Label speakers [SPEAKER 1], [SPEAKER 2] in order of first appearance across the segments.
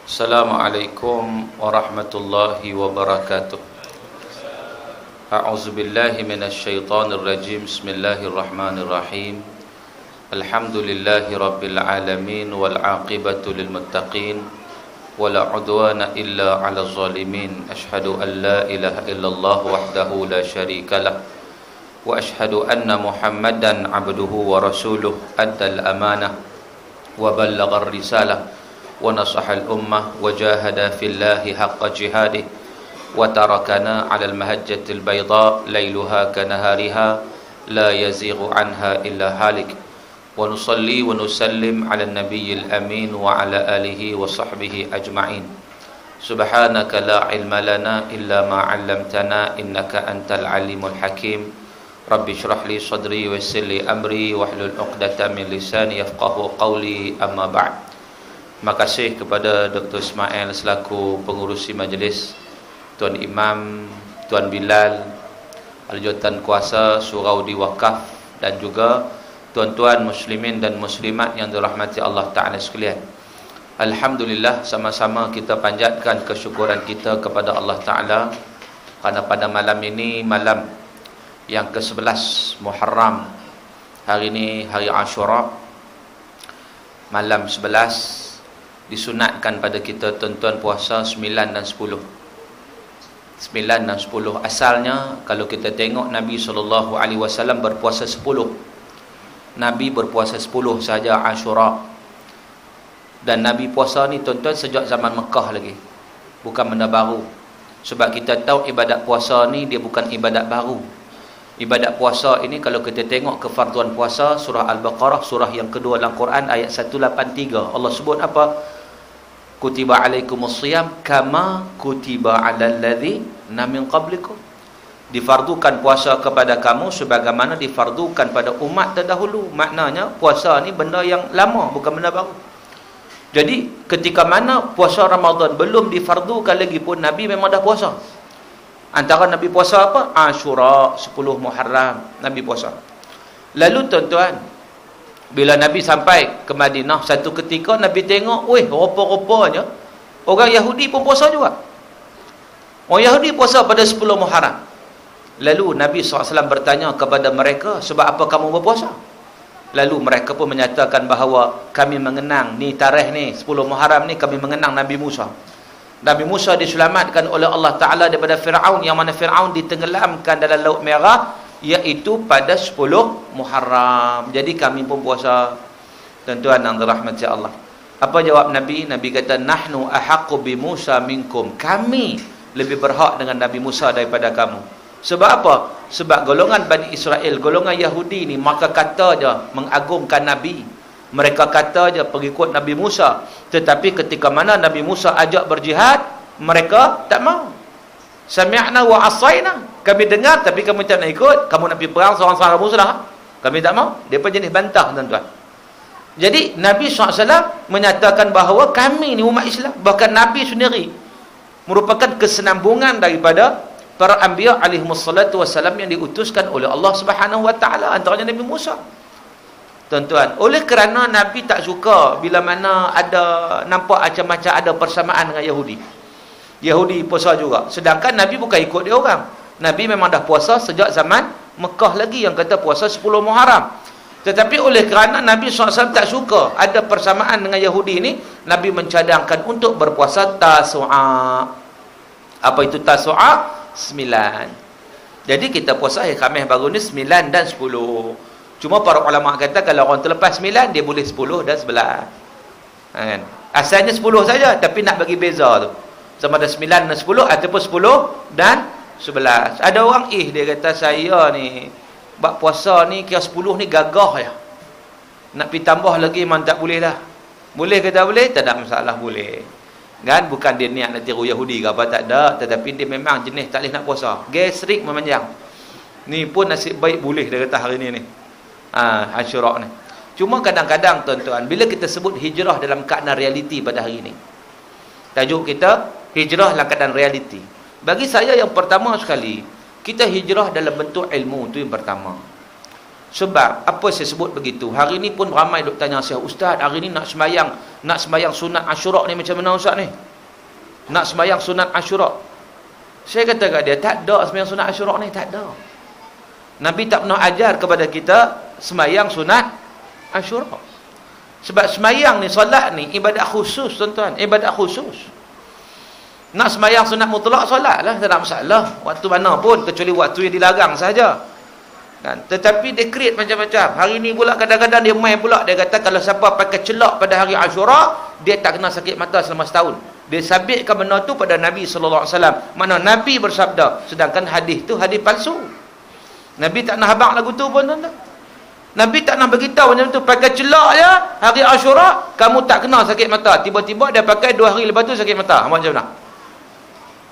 [SPEAKER 1] Assalamualaikum warahmatullahi wabarakatuh. A'udzu billahi minasyaitonir rajim. Bismillahirrahmanirrahim. Alhamdulillahi rabbil alamin wal 'aqibatu lil muttaqin wala 'udwana illa 'alal zalimin. Asyhadu an la ilaha illallah wahdahu la syarikalah wa asyhadu anna Muhammadan 'abduhu wa rasuluh addal amanah wa ballaghar risalah wa nasahal ummah wa jahada fillahi haqqa jihadih wa tarakana 'alal mahajjatil bayda lailuha kanahariha la yazighu anha illa halik wa nusalli wa nusallim 'alan nabiyyil amin wa 'ala alihi wa sahbihi ajma'in. Subhanaka la ilma lana illa ma 'allamtana innaka antal alimul hakim. Rabbi shrah li sadri wa yassir li amri wahlul 'uqdatam min lisani yafqahu qawli, amma ba'd. Terima kasih kepada Dr. Ismail selaku pengurusi majlis, Tuan Imam, Tuan Bilal, Aljutan Kuasa Surau di Wakaf, dan juga tuan-tuan muslimin dan muslimat yang dirahmati Allah Ta'ala sekalian. Alhamdulillah, sama-sama kita panjatkan kesyukuran kita kepada Allah Ta'ala kerana pada malam ini, malam yang ke-11 Muharram, hari ini hari Ashura, malam 11, disunatkan pada kita tuan-tuan puasa 9 dan 10. 9 dan 10. Asalnya kalau kita tengok Nabi SAW berpuasa 10. Nabi berpuasa 10 saja Ashura. Dan Nabi puasa ni tuan-tuan sejak zaman Mekah lagi. Bukan benda baru. Sebab kita tahu ibadat puasa ni dia bukan ibadat baru. Ibadat puasa ini kalau kita tengok kefarduan puasa, surah Al-Baqarah, surah yang kedua dalam Quran, ayat 183. Allah sebut apa? Kutiba alaikumusiyam kama kutiba alal ladzina min qablikum. Difardukan puasa kepada kamu sebagaimana difardukan pada umat terdahulu. Maknanya puasa ni benda yang lama, bukan benda baru. Jadi ketika mana puasa Ramadan belum difardukan lagi pun Nabi memang dah puasa. Antara Nabi puasa apa? Ashura, 10 Muharram Nabi puasa. Lalu tuan-tuan, bila Nabi sampai ke Madinah, satu ketika Nabi tengok, weh, rupa-rupanya orang Yahudi pun puasa juga. Orang Yahudi puasa pada 10 Muharram. Lalu Nabi SAW bertanya kepada mereka, sebab apa kamu berpuasa? Lalu mereka pun menyatakan bahawa kami mengenang, ni tarikh ni, 10 Muharram ni kami mengenang Nabi Musa. Nabi Musa diselamatkan oleh Allah Ta'ala daripada Fir'aun, yang mana Fir'aun ditenggelamkan dalam Laut Merah, iaitu pada 10 Muharram. Jadi kami pun puasa, tuan-tuan yang dirahmati Allah. Apa jawab Nabi? Nabi kata, nahnu ahaqqu bi Musa minkum. Kami lebih berhak dengan Nabi Musa daripada kamu. Sebab apa? Sebab golongan Bani Israel, golongan Yahudi ni, maka kata je mengagungkan Nabi. Mereka kata je pengikut Nabi Musa. Tetapi ketika mana Nabi Musa ajak berjihad, mereka tak mau. Sami'na wa asaina. Kami dengar tapi kami tak nak ikut. Kamu nak pergi perang seorang-seorang muslim, kami tak mau. Dia pun jenis bantah, tuan-tuan. Jadi Nabi SAW menyatakan bahawa kami ni umat Islam, bahkan Nabi sendiri merupakan kesenambungan daripada para anbiya alaihimussalatu wassalam yang diutuskan oleh Allah Subhanahu wa taala, antaranya Nabi Musa. Tuan-tuan, oleh kerana Nabi tak suka bila mana ada nampak macam-macam ada persamaan dengan Yahudi. Yahudi puasa juga. Sedangkan Nabi bukan ikut dia orang. Nabi memang dah puasa sejak zaman Mekah lagi yang kata puasa 10 Muharram. Tetapi oleh kerana Nabi SAW tak suka ada persamaan dengan Yahudi ini, Nabi mencadangkan untuk berpuasa Tasu'a. Apa itu Tasu'a? 9. Jadi kita puasa hari Khamis baru ni 9 dan 10. Cuma para ulama kata kalau orang terlepas 9, dia boleh 10 dan 11. Kan? Asalnya 10 saja, tapi nak bagi beza tu. Sama ada 9 dan 10 ataupun 10 dan 11. Ada orang dia kata saya ni bab puasa ni kira 10 ni gagah ya. Nak pergi tambah lagi memang tak boleh dah. Boleh kata boleh, tak ada masalah, boleh. Kan bukan dia niat nak tiru Yahudi ke apa, tak ada, tetapi dia memang jenis tak boleh nak puasa. Gastrik memanjang. Ni pun nasib baik boleh dia kata hari ni. Ashura ni. Cuma kadang-kadang tuan-tuan, bila kita sebut hijrah dalam keadaan realiti pada hari ini, tajuk kita hijrah dalam keadaan realiti. Bagi saya yang pertama sekali, kita hijrah dalam bentuk ilmu, itu yang pertama. Sebab apa saya sebut begitu? Hari ni pun ramai duk tanya saya, "Ustaz, hari ni nak sembahyang sunat Asyura ni macam mana Ustaz ni? Nak sembahyang sunat Asyura." Saya kata kat dia, tak ada sembahyang sunat Asyura ni, tak ada. Nabi tak pernah ajar kepada kita sembahyang sunat Asyura. Sebab sembahyang ni, solat ni ibadat khusus tuan-tuan, ibadat khusus. Nak sembahyang sunat mutlak, solat lah, tak ada masalah. Waktu mana pun, kecuali waktu yang dilarang sahaja. Kan? Tetapi dia create macam-macam. Hari ni pula kadang-kadang dia main pula. Dia kata kalau siapa pakai celak pada hari Asyura, dia tak kena sakit mata selama setahun. Dia sabitkan benda tu pada Nabi SAW. Mana Nabi bersabda. Sedangkan hadis tu hadis palsu. Nabi tak nak habaq lagu tu pun tuan-tuan. Nabi tak nak beritahu macam tu. Pakai celak je hari Asyura, kamu tak kena sakit mata. Tiba-tiba dia pakai 2 hari lepas tu sakit mata. Macam mana?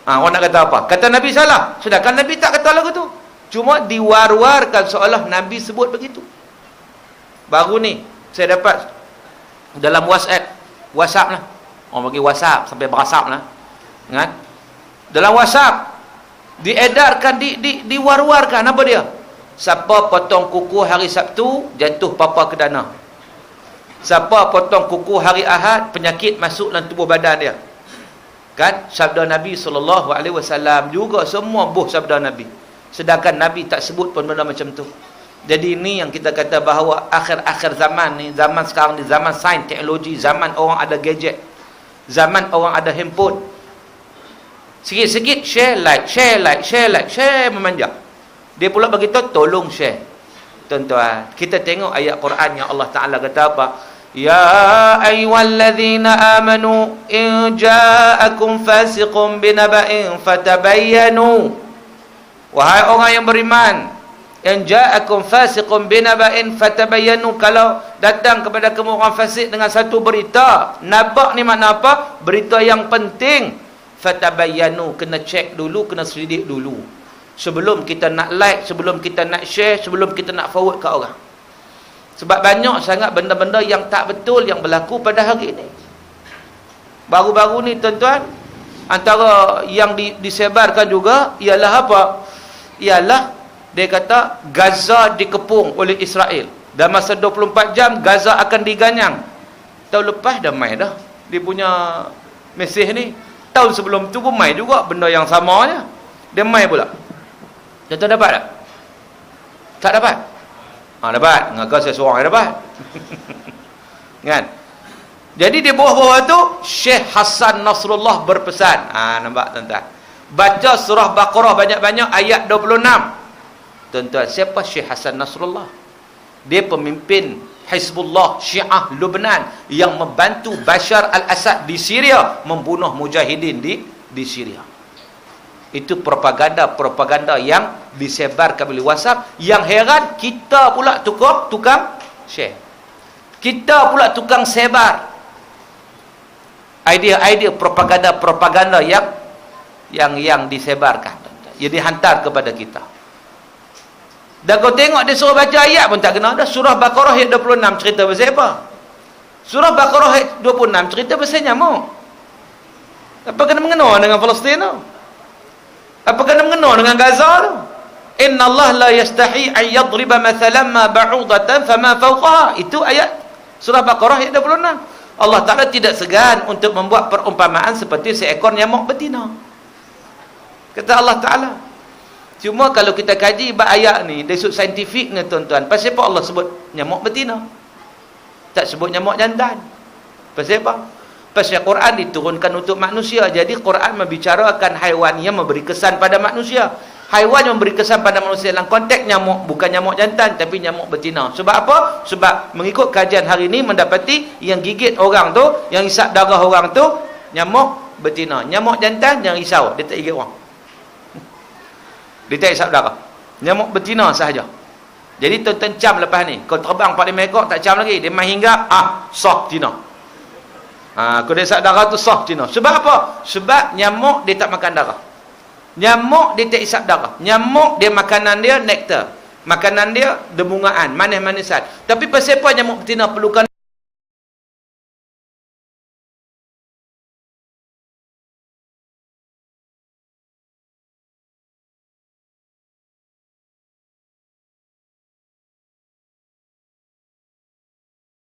[SPEAKER 1] Orang nak kata apa? Kata Nabi salah. Sedangkan Nabi tak kata lagu tu. Cuma diwar-warkan seolah Nabi sebut begitu. Baru ni saya dapat dalam WhatsApp lah. Orang bagi WhatsApp sampai berasap lah. Kan? Dalam WhatsApp diedarkan, diwar-warkan apa dia? Siapa potong kuku hari Sabtu, jatuh papa ke dana. Siapa potong kuku hari Ahad, penyakit masuk dalam tubuh badan dia. Kan? Sabda Nabi SAW juga semua buh sabda Nabi. Sedangkan Nabi tak sebut pun benda macam tu. Jadi ini yang kita kata bahawa akhir-akhir zaman ni, zaman sekarang ni, zaman sains, teknologi, zaman orang ada gadget, zaman orang ada handphone. Sikit-sikit share, share memanjang. Dia pula beritahu tolong share. Tuan-tuan, kita tengok ayat Quran yang Allah Ta'ala kata apa? Ya ayyuhallazina amanu in ja'akum fasiqun binaba'in fatabayyanu. Wahai orang yang beriman, in ja'akum fasiqun binaba'in fatabayyanu, kalau datang kepada kamu orang fasik dengan satu berita, nabak ni makna apa? Berita yang penting. Fatabayyanu, kena cek dulu, kena selidik dulu. Sebelum kita nak like, sebelum kita nak share, sebelum kita nak forward ke orang. Sebab banyak sangat benda-benda yang tak betul yang berlaku pada hari ini. Baru-baru ni tuan-tuan, antara yang disebarkan juga ialah apa? Ialah dia kata Gaza dikepung oleh Israel. Dalam masa 24 jam Gaza akan diganyang. Tahun lepas dah mai dah dia punya mesej ni. Tahun sebelum tu pun mai juga benda yang sama je. Dia mai pula. Tuan-tuan dapat tak? Tak dapat? Dapat. Ngakak saya seorang yang dapat. Kan? Jadi di bawah-bawah tu Syekh Hasan Nasrullah berpesan. Nampak tuan-tuan? Baca surah Baqarah banyak-banyak ayat 26. Tuan-tuan, siapa Syekh Hasan Nasrullah? Dia pemimpin Hizbullah Syiah Lebanon yang membantu Bashar al-Assad di Syria membunuh mujahidin di Syria. Itu propaganda yang disebarkan oleh WhatsApp. Yang heran, kita pula tukang share. Kita pula tukang sebar idea-idea propaganda yang disebarkan. Yang dihantar kepada kita. Dan kau tengok dia suruh baca ayat pun tak kena. Dah surah Baqarah ayat 26 cerita pasal apa? Surah Baqarah ayat 26 cerita pasal nyamuk. Apa kena mengena dengan Palestin tu? Apa kena mengena dengan Gaza tu? Inna Allah la yastahi an yadriba mathalan ma ba'udatan fama fawqaha. Itu ayat surah Baqarah ayat 26. Allah Ta'ala tidak segan untuk membuat perumpamaan seperti seekor nyamuk betina. Kata Allah Ta'ala. Cuma kalau kita kaji ayat ni dari sudut saintifik ni tuan-tuan, pasal apa Allah sebut nyamuk betina? Tak sebut nyamuk jantan. Pasal apa? Pasal Quran diturunkan untuk manusia. Jadi Quran membicarakan haiwan yang memberi kesan pada manusia. Haiwan yang memberi kesan pada manusia dalam konteks nyamuk, bukan nyamuk jantan tapi nyamuk betina. Sebab apa? Sebab mengikut kajian hari ini mendapati yang gigit orang tu, yang isap darah orang tu nyamuk betina. Nyamuk jantan jangan risau, dia tak gigit orang. Dia tak isap darah. Nyamuk betina sahaja. Jadi tuan-tuan cam lepas ni, kau terbang 45 ekor tak cam lagi, dia main hinggap, soft betina. Kau dia isap darah tu soft betina. Sebab apa? Sebab nyamuk dia tak makan darah. Nyamuk dia tak isap darah. Nyamuk dia makanan dia nektar. Makanan dia debungaan, manis-manisan. Tapi pasal apa nyamuk betina perlukan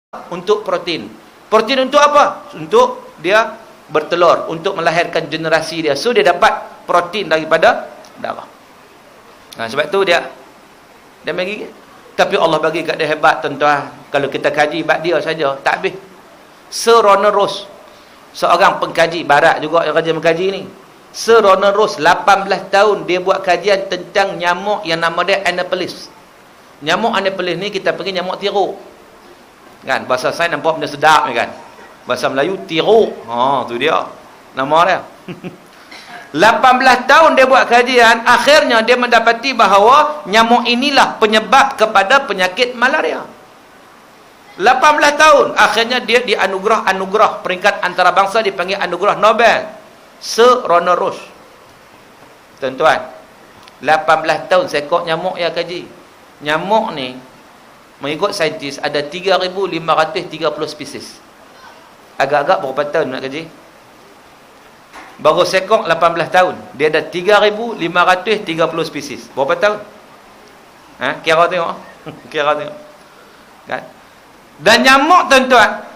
[SPEAKER 1] untuk protein. Protein untuk apa? Untuk dia bertelur, untuk melahirkan generasi dia. So dia dapat protein daripada darah. Sebab tu dia main gigit. Tapi Allah bagi kat dia hebat, tuan-tuan. Kalau kita kaji bab dia saja, tak habis. Sir Ronald Ross, seorang pengkaji barat juga yang kerja mengkaji ni. Sir Ronald Ross 18 tahun dia buat kajian tentang nyamuk yang nama dia Anopheles. Nyamuk Anopheles ni kita panggil nyamuk tiruk. Kan bahasa saya nampak benda sedap ni kan. Bahasa Melayu tiruk. Tu dia. Nama dia. 18 tahun dia buat kajian, akhirnya dia mendapati bahawa nyamuk inilah penyebab kepada penyakit malaria. 18 tahun akhirnya dia dianugerah peringkat antarabangsa, dipanggil anugerah Nobel. Sir Ronald Ross. Tuan-tuan, 18 tahun seekor nyamuk yang kaji. Nyamuk ni mengikut saintis ada 3,530 spesies. Agak-agak berapa tahun nak kaji? Baru seekor 18 tahun. Dia ada 3,530 spesies. Berapa tahun? Kira tengok. Kira tengok. Kan? Dan nyamuk, tuan-tuan,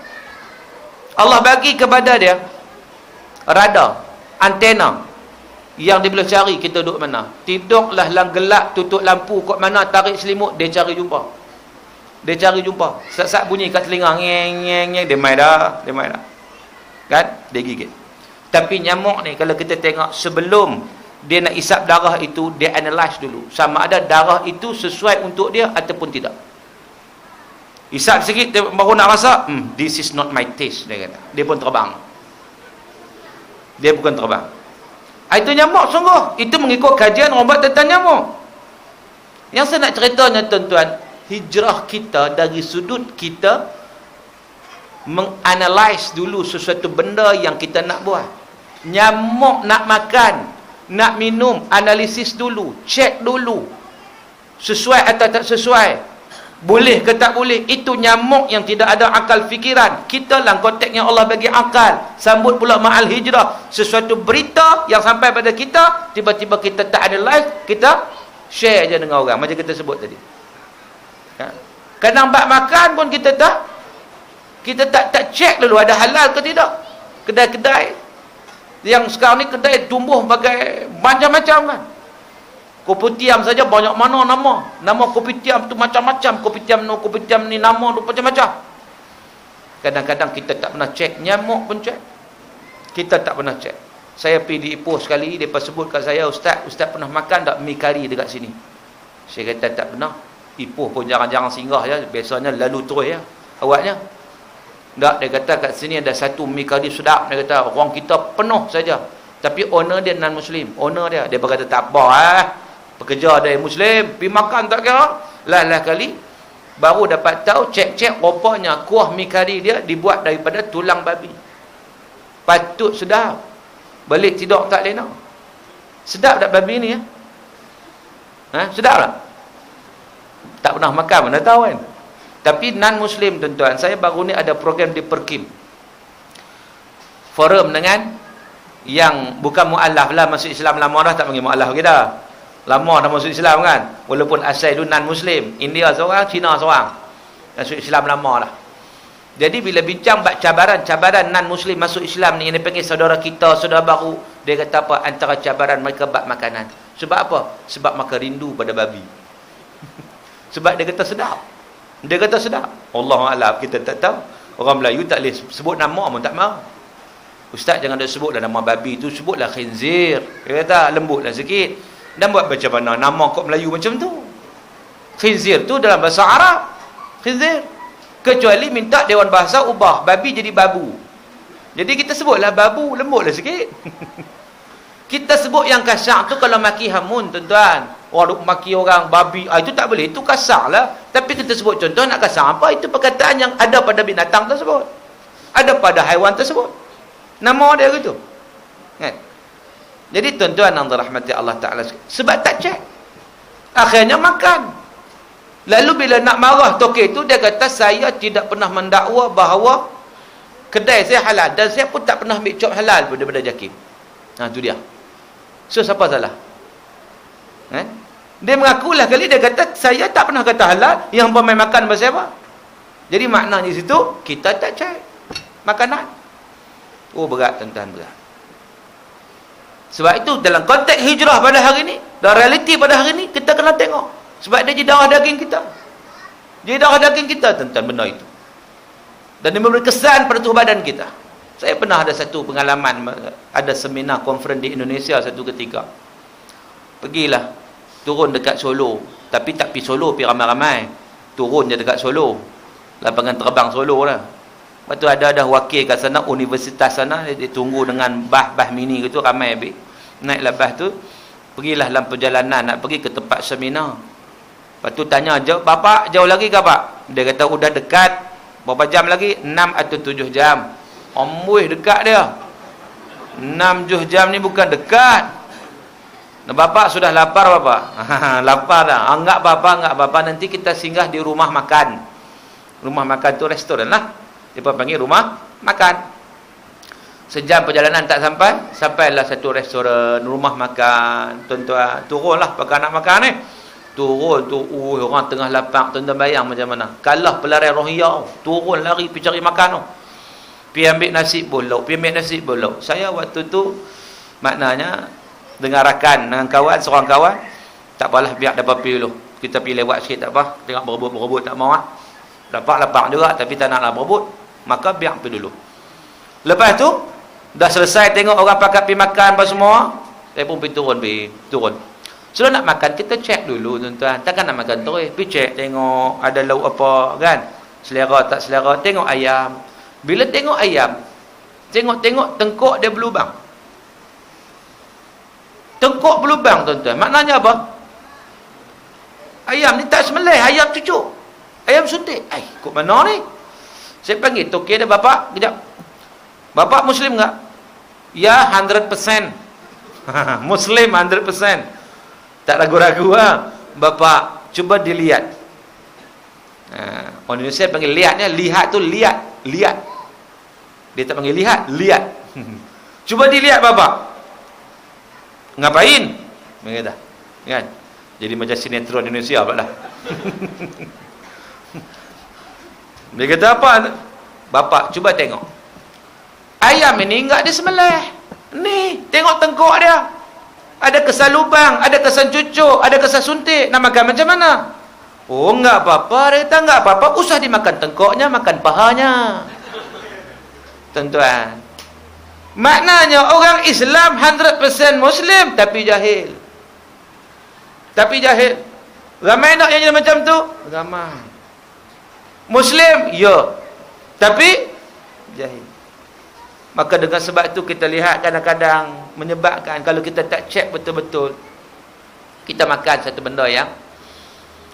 [SPEAKER 1] Allah bagi kepada dia radar, antena yang dia boleh cari kita duduk mana. Tidurlah dalam gelap, tutup lampu kat mana, tarik selimut, dia cari jumpa. Dia cari jumpa. Sat-sat bunyi kat telinga, ngeng, dia main dah. Kan? Dia gigit. Tapi nyamuk ni kalau kita tengok sebelum dia nak isap darah itu, dia analyse dulu sama ada darah itu sesuai untuk dia ataupun tidak. Isap sikit dia baru nak rasa, this is not my taste, dia kata. Dia pun terbang. Dia bukan terbang. Itu nyamuk sungguh. Itu mengikut kajian orang buat tentang nyamuk. Yang saya nak ceritanya, tuan-tuan, hijrah kita dari sudut kita menganalize dulu sesuatu benda yang kita nak buat. Nyamuk nak makan, nak minum, analisis dulu, cek dulu sesuai atau tak sesuai, boleh ke tak boleh. Itu nyamuk yang tidak ada akal fikiran. Kita lah konteknya Allah bagi akal. Sambut pula ma'al hijrah, sesuatu berita yang sampai pada kita, tiba-tiba kita tak analyze, kita share je dengan orang, macam kita sebut tadi. Kadang bak makan pun kita tak cek dulu ada halal ke tidak. Kedai-kedai yang sekarang ni kedai tumbuh bagai macam-macam kan. Kopitiam saja banyak mana nama kopitiam tu macam-macam. Kopitiam ni nama tu macam-macam. Kadang-kadang kita tak pernah cek. Nyamuk pun cek, kita tak pernah cek. Saya pergi di Ipoh sekali, mereka sebut kat saya, Ustaz pernah makan tak mi kari dekat sini? Saya kata tak pernah. Ipoh pun jarang-jarang singgah je, biasanya lalu terus ya awaknya. Tak, dia kata kat sini ada satu mi kari sedap. Dia kata orang kita penuh saja. Tapi owner dia non-Muslim. Owner dia berkata tak apa, pekerja dia Muslim, pergi makan tak kira. Lah kali baru dapat tahu, cek rupanya kuah mi kari dia dibuat daripada tulang babi. Patut sedap. Balik tidur tak lena. Sedap tak babi ni ya? Sedap tak? Tak pernah makan mana tahu kan. Tapi non-Muslim, tuan-tuan, saya baru ni ada program di Perkim, forum dengan yang bukan mu'alaf lah, masuk Islam lama dah, tak panggil mu'alaf kita. Lama dah masuk Islam kan, walaupun asal itu non-Muslim. India seorang, Cina seorang, masuk Islam lama dah. Jadi bila bincang cabaran non-Muslim masuk Islam ni, yang dia panggil saudara kita, saudara baru, dia kata apa? Antara cabaran mereka bab makanan. Sebab apa? Sebab makan rindu pada babi. Sebab dia kata sedap. Allahuakbar, kita tak tahu. Orang Melayu tak boleh sebut nama pun tak mahu. Ustaz jangan dah sebutlah nama babi tu, sebutlah khinzir. Dia kata lembutlah sikit. Dan buat macam mana nama kok Melayu macam tu? Khinzir tu dalam bahasa Arab, khinzir. Kecuali minta Dewan Bahasa ubah babi jadi babu. Jadi kita sebutlah babu, lembutlah sikit. Kita sebut yang kasar tu kalau maki hamun, tuan-tuan. Orang maki orang babi, itu tak boleh, itu kasar lah. Tapi kita sebut contoh nak kasar apa? Itu perkataan yang ada pada binatang tersebut, ada pada haiwan tersebut, nama dia gitu kan? Jadi tuan-tuan yang dirahmati Allah Ta'ala, sebab tak cek, akhirnya makan. Lalu bila nak marah tokek tu, dia kata saya tidak pernah mendakwa bahawa kedai saya halal, dan saya pun tak pernah ambil cop halal pun daripada Jakim. Tu dia. So siapa salah? Dia mengakulah kali, dia kata saya tak pernah kata halal, yang pemain makan pasal apa?
[SPEAKER 2] Jadi maknanya di situ kita tak cek makanan. Oh, berat tuan-tuan, berat. Sebab itu dalam konteks hijrah pada hari ini, dan realiti pada hari ini, kita kena tengok. Sebab dia jadi darah daging kita. Jadi darah daging kita, tuan-tuan, benda itu. Dan dia memberi kesan pada tubuh badan kita. Saya pernah ada satu pengalaman, ada seminar conference di Indonesia satu ketika. Pergilah, turun dekat Solo. Tapi tak pergi Solo, pergi ramai-ramai. Turun je dekat Solo. Lapangan terbang Solo lah. Lepas tu ada wakil kat sana, universitas sana, dia tunggu dengan bah mini gitu, ramai habis. Naiklah bah tu, pergilah dalam perjalanan, nak pergi ke tempat seminar. Lepas tu tanya, bapak jauh lagi ke pak? Dia kata, udah dekat. Berapa jam lagi? 6 atau 7 jam. Amboi, dekat dia. 6-7 jam ni bukan dekat. Nah, bapak sudah lapar bapak? Lapar dah. Enggak apa-apa, nanti kita singgah di rumah makan. Rumah makan tu restoran lah. Dia panggil rumah makan. Sejam perjalanan tak sampai, sampailah satu restoran, rumah makan. Tuan-tuan, turunlah pakai nak makan ni. Turun tu, orang tengah lapang, tuan-tuan bayang macam mana. Kalah pelarian rohiyah, turun lari pergi cari makan tu. Pergi ambil nasi bolok, Saya waktu tu, maknanya, dengar rakan dengan kawan, seorang kawan, tak apalah, biar dapat pergi dulu. Kita pergi lewat sikit tak apa, tengok berebut tak mau lah. Dapat lapang juga, tapi tak naklah berebut. Maka biar pergi dulu. Lepas tu, dah selesai tengok orang pakat pergi makan apa semua, saya pun pergi turun. Sudah nak makan, kita cek dulu tuan-tuan. Takkan nak makan terus, pergi cek, tengok ada lauk apa kan, selera tak selera. Tengok ayam. Bila tengok ayam, tengok tengkok dia berlubang. Tengkok berlubang tuan-tuan. Maknanya apa? Ayam ni tak sembelih, ayam cucuk, ayam suntik. Kok mana ni? Saya panggil toke dia, bapak, kejap. Bapak Muslim tak? Ya, 100%. Muslim 100%. Tak ragu-ragu lah. Bapak, cuba dilihat. Orang Indonesia panggil lihatnya, lihat tu lihat. Dia tak panggil lihat. Cuba dilihat bapak. Ngapain? Mereka dah. Kan? Jadi macam sinetron Indonesia pula dah. Dia kata apa? Bapak, cuba tengok. Ayam ini enggak disembelih. Ni, tengok tengkok dia. Ada kesan lubang, ada kesan cucuk, ada kesan suntik. Nak makan macam mana? Oh, enggak apa-apa. Dia kata, enggak apa-apa. Usah dimakan tengkoknya, makan pahanya. Tuan-tuan. Maknanya orang Islam 100% Muslim, tapi jahil. Ramai nak yang macam tu? Ramai. Muslim, ya. Tapi jahil. Maka dengan sebab itu kita lihat kadang-kadang menyebabkan kalau kita tak cek betul-betul, kita makan satu benda yang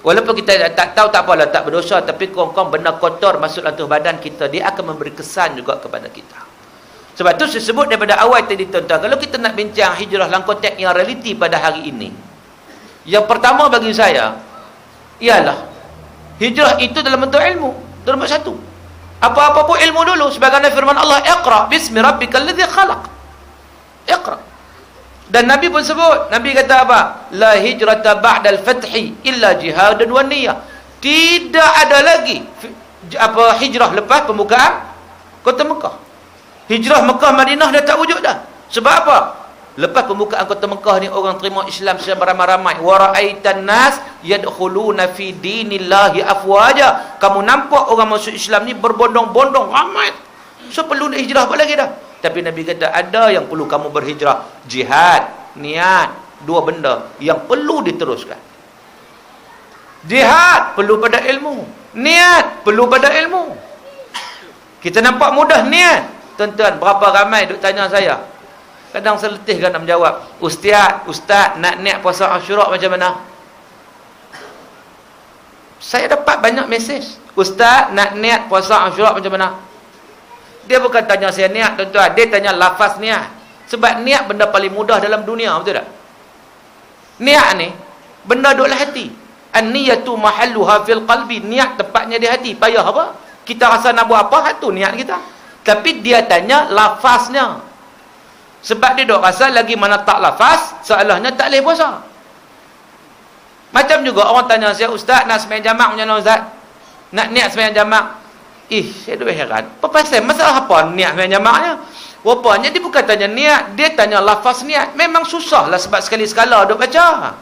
[SPEAKER 2] walaupun kita tak tahu tak apalah, tak berdosa, tapi kong-kong benda kotor masuk dalam tubuh badan kita, dia akan memberi kesan juga kepada kita. Sebab itu saya sebut daripada awal tadi tuan-tuan, kalau kita nak bincang hijrah dalam konteks yang realiti pada hari ini, yang pertama bagi saya ialah hijrah itu dalam bentuk ilmu. Itu nombor satu. Apa-apa pun ilmu dulu. Sebagaimana firman Allah, Iqra bismi rabbikal ladzi khalaq. Iqra. Dan Nabi pun sebut. Nabi kata apa? La hijrata ba'dal fathi illa jihadun wa niyyah. Tidak ada lagi hijrah lepas pembukaan kota Mekah. Hijrah Mekah Madinah dah tak wujud dah. Sebab apa? Lepas pembukaan kota Mekah ni orang terima Islam secara beramai-ramai. Wa ra'aitan nas yadkhuluna fi dinillahi afwaja. Kamu nampak orang masuk Islam ni berbondong-bondong ramai. So perlu nak hijrah apa lagi dah? Tapi Nabi kata ada yang perlu kamu berhijrah, jihad, niat, dua benda yang perlu diteruskan. Jihad perlu pada ilmu, niat perlu pada ilmu. Kita nampak mudah niat. Tuan-tuan, berapa ramai duk tanya saya. Kadang saya letih kan nak menjawab. Ustaz, nak niat puasa Asyura macam mana? Saya dapat banyak mesej. Ustaz, nak niat puasa Asyura macam mana? Dia bukan tanya saya niat, tuan-tuan. Dia tanya lafaz niat. Sebab niat benda paling mudah dalam dunia, betul tak? Niat ni, benda duduk dalam hati. An-niyatu mahalluha fil qalbi. Niat tepatnya di hati. Payah apa? Kita rasa nak buat apa, itu niat kita. Tapi dia tanya lafaznya. Sebab dia duk rasa lagi mana tak lafaz, seolahnya tak boleh puasa. Macam juga orang tanya saya, Ustaz nak sembahyang jamak macam mana Ustaz? Nak niat sembahyang jamak. Saya duk heran. Pasal masalah apa niat semayang jamaknya? Rupanya dia bukan tanya niat, dia tanya lafaz niat. Memang susahlah sebab sekali-sekala duk baca.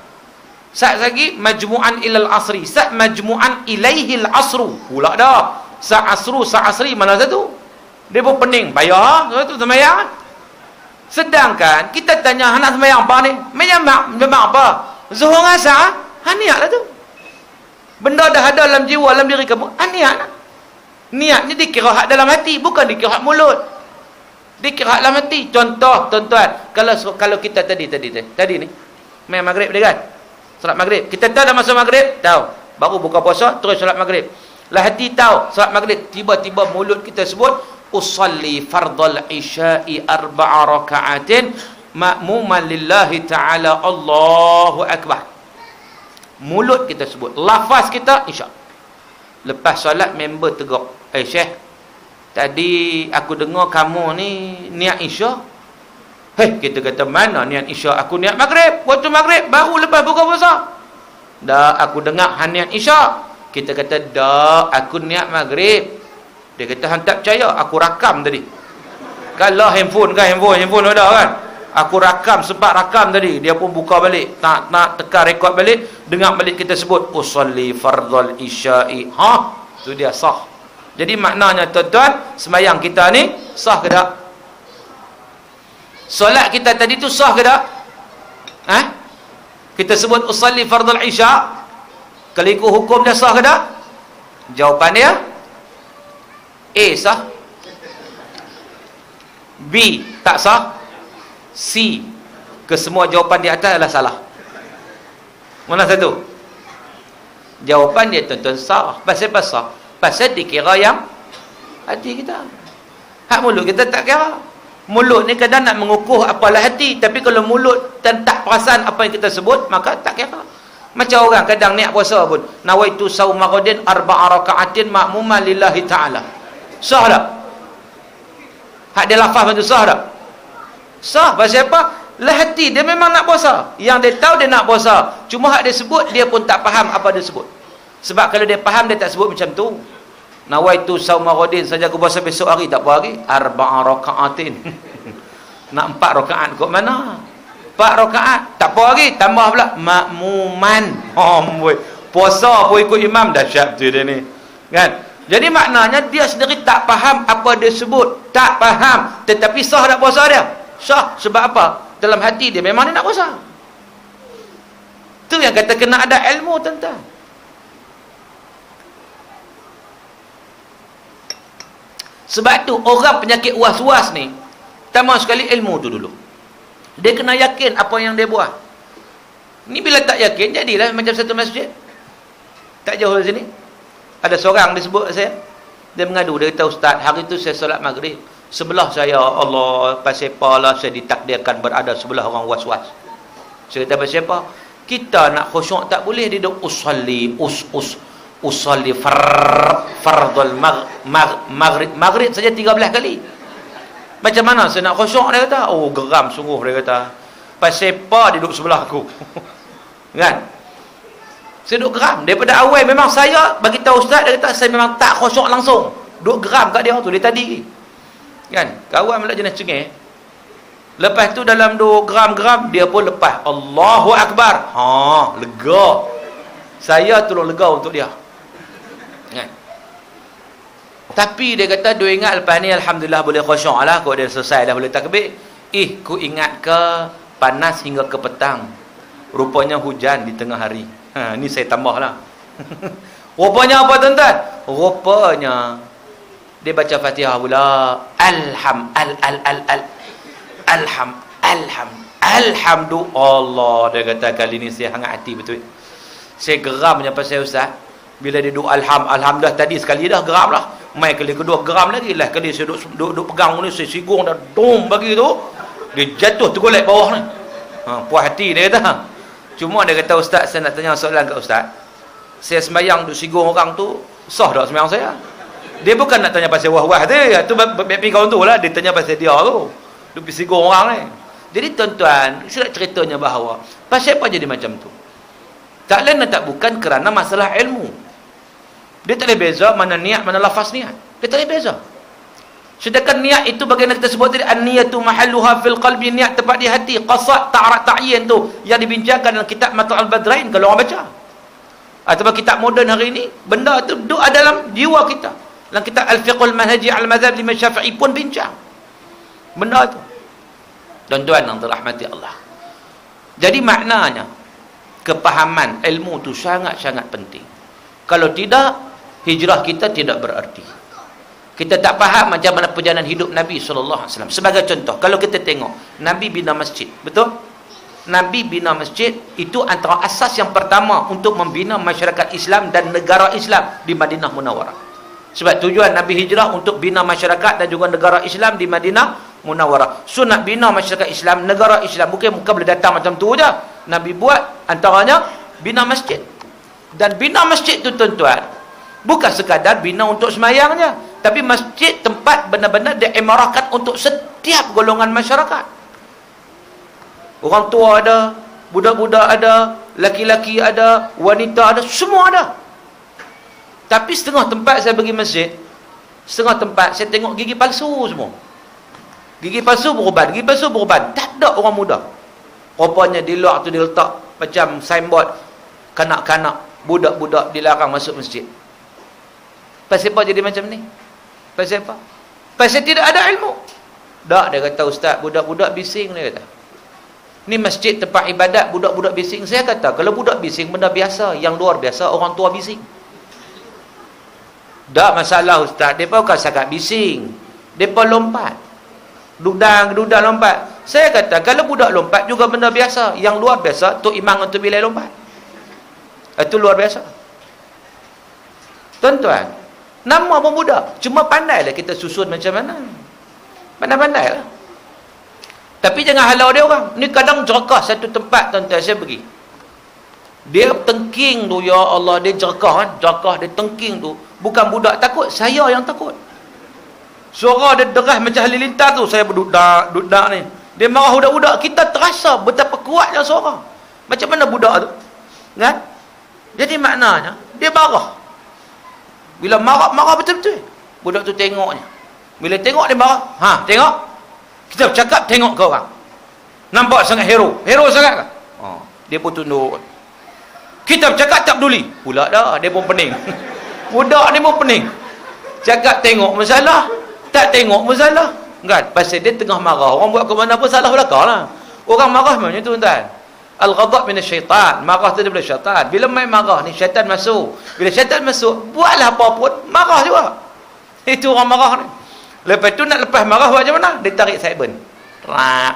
[SPEAKER 2] Sat lagi majmu'an ilal asri. Sat majmu'an ilaihil asru. Pula dah. Sa asri mana satu? Dia pun pening. Bayar. Itu semayang. Sedangkan kita tanya anak semayang apa ni? Memang apa? Zuhur asar. Niat lah tu. Benda dah ada dalam jiwa, dalam diri kamu. Niat lah. Niat ni dikira hak dalam hati, bukan dikira hak mulut. Dikira hak dalam hati. Contoh, tuan-tuan, kalau kita tadi ni, main maghrib dia kan? Solat maghrib. Kita tahu dah masa maghrib, tahu. Baru buka puasa, terus solat maghrib. Lah hati tahu, solat maghrib, tiba-tiba mulut kita sebut, usalli fardal isya'i 4 raka'atin ma'muman lillahi ta'ala, Allahu akbar. Mulut kita sebut, lafaz kita isya'. Lepas solat member tegur, Syekh, tadi aku dengar kamu ni niat isya'. Kita kata, mana niat isya'? Aku niat maghrib, waktu maghrib baru lepas buka puasa. Dah aku dengar niat isya'. Kita kata, dah aku niat maghrib. Dia kata, hang tak percaya, aku rakam tadi. Kalau handphone ada kan, aku rakam, sempat rakam tadi. Dia pun buka balik, nak tekan rekod balik, dengar balik kita sebut usalli fardhal isya'i. Tu dia sah. Jadi maknanya tuan-tuan, semayang kita ni sah ke tak? Solat kita tadi tu sah ke tak? Kita sebut usalli fardhal isya', kalau ikut hukum dia sah ke tak? Jawapan dia A sah, B tak sah, C kesemua jawapan di atas adalah salah. Mana satu? Jawapan dia tuan-tuan sah. Pasal apa sah? Pasal dikira yang hati kita. Hak mulut kita tak kira. Mulut ni kadang nak mengukuh apalah hati, tapi kalau mulut dan tak perasan apa yang kita sebut, maka tak kira. Macam orang kadang niat puasa pun, nawaitu sauma ghadin 4 raka'atin ma'muman lillahi ta'ala. Sah tak? Hak dia lafaz macam sah tak? Sah. Pasal apa? Lah hati dia memang nak puasa. Yang dia tahu dia nak puasa. Cuma hak dia sebut, dia pun tak faham apa dia sebut. Sebab kalau dia faham, dia tak sebut macam tu. Nawaitu sauma ghadin, saja aku puasa besok hari, tak apa lagi. 4 raka'atin. Nak 4 rakaat kot mana? 4 rakaat. Tak apa lagi. Tambah pula. Ma'muman. Puasa pun ikut imam. Dahsyat tu dia ni. Kan? Jadi maknanya dia sendiri tak faham apa dia sebut. Tak faham. Tetapi sah tak puasa dia? Sah. Sebab apa? Dalam hati dia memang dia nak puasa. Tu yang kata kena ada ilmu, tuan-tuan. Sebab tu orang penyakit was-was ni, pertama sekali ilmu tu dulu. Dia kena yakin apa yang dia buat. Ni bila tak yakin, jadilah macam satu masjid. Tak jauh dari sini. Ada seorang disebut saya, dia mengadu, dia kata, Ustaz, hari tu saya solat maghrib, sebelah saya, Allah, pasal apa saya ditakdirkan berada sebelah orang was-was. Saya kata, pasal apa? Kita nak khusyuk tak boleh, dia duduk usalli fardhul maghrib saja 13 kali. Macam mana saya nak khusyuk, dia kata? Oh, geram sungguh, dia kata. Pasal apa dia duduk sebelah aku? Kan? Saya duduk geram. Daripada awal memang saya bagi tahu Ustaz, dia kata saya memang tak khusyuk langsung. Duduk geram kat dia tu dari tadi. Kan? Kawan pula jenis cengeng. Lepas tu dalam duduk geram-geram, dia pun lepas Allahu Akbar. Lega. Saya tolong lega untuk dia. Kan? Tapi dia kata, dia ingat lepas ni alhamdulillah boleh khusyuk lah. Kau dia selesai dah boleh takbir. Ku ingat ke panas hingga ke petang. Rupanya hujan di tengah hari. Ni saya tambah lah. Rupanya apa, tuan-tuan? Rupanya dia baca Fatihah pula. Alhamdulillah. Dia kata kali ni saya hangat hati betul. Saya geram je pasal Ustaz. Bila dia duduk alhamdulillah tadi sekali dah geram lah. Mai kali kedua geram lagi lah. Kali saya duduk pegang ni, saya sigung dah dom bagi tu. Dia jatuh tergolek bawah ni. Puas hati dia kata. Cuma dia kata, Ustaz, saya nak tanya soalan kat Ustaz. Saya sembahyang duk sigung orang tu, sah tak sembahyang saya? Dia bukan nak tanya pasal wah-wah dia. Tu bapi kawan tu lah. Dia tanya pasal dia tu. Duk sigung orang ni. Jadi tuan-tuan, saya nak ceritanya bahawa pasal apa jadi macam tu? Tak lain dan tak bukan kerana masalah ilmu. Dia tak boleh beza mana niat, mana lafaz niat. Dia tak beza. Sedangkan niat itu bagaimana kita sebut tadi, an-niyatu mahalluha fil qalbi, niat tempat di hati. Qasad ta'yin tu yang dibincangkan dalam kitab Matla'ul Badrain kalau orang baca. Atau kitab moden hari ini, benda tu duduk dalam jiwa kita. Dalam kitab Al-Fiqhul Manhaji Al-Madhhab Imam Syafi'i pun bincang benda tu. Tuan-tuan yang dirahmati Allah. Jadi maknanya kepahaman ilmu tu sangat-sangat penting. Kalau tidak, hijrah kita tidak berarti. Kita tak faham macam mana perjalanan hidup Nabi SAW. Sebagai contoh, kalau kita tengok Nabi bina masjid, betul? Nabi bina masjid itu antara asas yang pertama untuk membina masyarakat Islam dan negara Islam di Madinah Munawwarah. Sebab tujuan Nabi hijrah untuk bina masyarakat dan juga negara Islam di Madinah Munawwarah. So nak bina masyarakat Islam, negara Islam, bukan boleh datang macam tu je. Nabi buat antaranya bina masjid. Dan bina masjid tu tuan-tuan, bukan sekadar bina untuk semayangnya, tapi masjid tempat benar-benar diimarahkan untuk setiap golongan masyarakat. Orang tua ada, budak-budak ada, laki-laki ada, wanita ada, semua ada. Tapi setengah tempat saya pergi masjid, setengah tempat saya tengok gigi palsu semua. Gigi palsu beruban, gigi palsu beruban. Tak ada orang muda. Rupanya di luar tu dia letak macam signboard, kanak-kanak, budak-budak dilarang masuk masjid. Pasal apa jadi macam ni? Pasal apa? Pasal tidak ada ilmu. Tak, dia kata, ustaz, budak-budak bising, dia kata. Ni masjid tempat ibadat, budak-budak bising. Saya kata, kalau budak bising benda biasa, yang luar biasa orang tua bising. Tak masalah ustaz, depa bukan sangat bising. Depa lompat. Dudang lompat. Saya kata, kalau budak lompat juga benda biasa, yang luar biasa tok imam untuk bilai lompat. Itu luar biasa. Tuan-tuan, nama pun budak, cuma pandailah kita susun macam mana. Pandai-pandai lah. Tapi jangan halau dia orang. Ni kadang jerakah satu tempat, tuan-tuan, saya pergi. Dia tengking tu, ya Allah, dia jerakah kan. Jerakah, dia tengking tu. Bukan budak takut, saya yang takut. Suara dia derah macam halilintar tu. Saya berdudak ni. Dia marah budak-budak. Kita terasa betapa kuatnya suara. Macam mana budak tu? Kan? Jadi maknanya, dia marah. Bila marah betul-betul. Budak tu tengoknya. Bila tengok dia marah. Tengok. Kita bercakap, tengok ke orang. Nampak sangat hero. Hero sangat kan? Dia pun tunduk. Kita bercakap, tak peduli. Pula dah, dia pun pening. Budak ni pun pening. Cakap tengok masalah, tak tengok masalah. Kan? Pasal dia tengah marah. Orang buat ke mana pun salah belakang lah. Orang marah macam tu, tuan. Al-ghadab min syaitan. Marah tu daripada syaitan. Bila main marah ni, syaitan masuk. Bila syaitan masuk, buatlah apa pun, marah juga. Itu orang marah ni. Lepas tu nak lepas marah buat macam mana? Dia tarik saiban.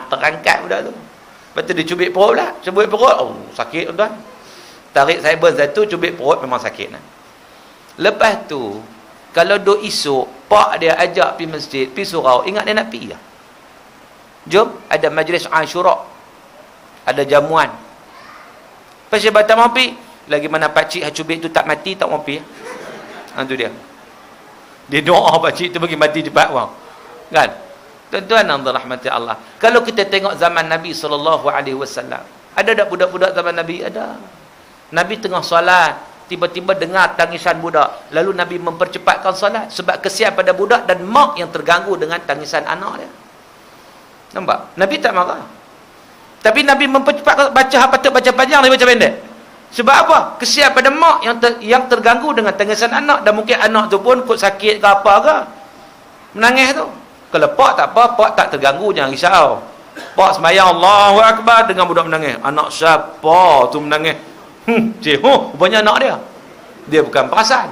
[SPEAKER 2] Terangkat budak tu. Lepas tu dia cubit perut pula. Cubit perut, sakit tuan. Tarik saiban satu, cubit perut, memang sakit. Lepas tu, kalau duk esok, pak dia ajak pergi masjid, pergi surau, ingat dia nak pergi lah. Jom, ada majlis Ashura. Ada jamuan. Pasal batal mau pergi, lagi mana pakcik cubit tu tak mati, tak mau pergi. Itu dia. Dia doa pakcik tu bagi mati cepat orang. Kan? Tuan-tuan yang dirahmati Allah. Kalau kita tengok zaman Nabi SAW, ada tak budak-budak zaman Nabi? Ada. Nabi tengah solat, tiba-tiba dengar tangisan budak. Lalu Nabi mempercepatkan solat sebab kesian pada budak dan mak yang terganggu dengan tangisan anak dia. Nampak? Nabi tak marah. Tapi Nabi mempercepatkan, baca patut baca panjang, Nabi baca pendek. Sebab apa? Kesian pada mak yang terganggu dengan tangisan anak, dan mungkin anak tu pun kot sakit ke apa ke. Menangis tu. Kalau pak tak apa, pak tak terganggu, jangan risau. Pak sembahyang Allahu Akbar dengan budak menangis. Anak siapa tu menangis? Rupanya anak dia. Dia bukan perasan.